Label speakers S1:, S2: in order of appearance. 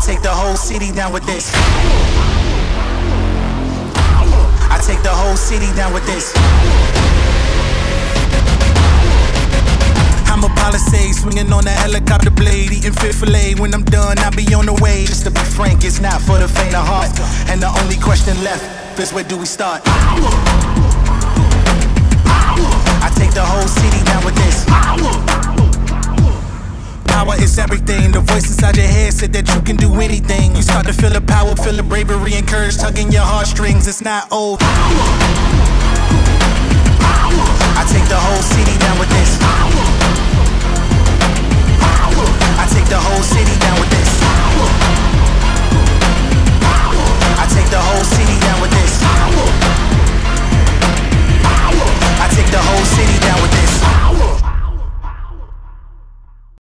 S1: take the whole city down with this. I take the whole city down with this. I'm a palisade, swinging on a helicopter blade, eating fish fillet. When I'm done, I'll be on the way. Just to be frank, it's not for the faint of heart. And the only question left is, where do we start? I take the whole city down with this. Power is everything. The voice inside your head said that you can do anything. You start to feel the power, feel the bravery and courage tugging your heartstrings. It's not over. I take the whole city down with this.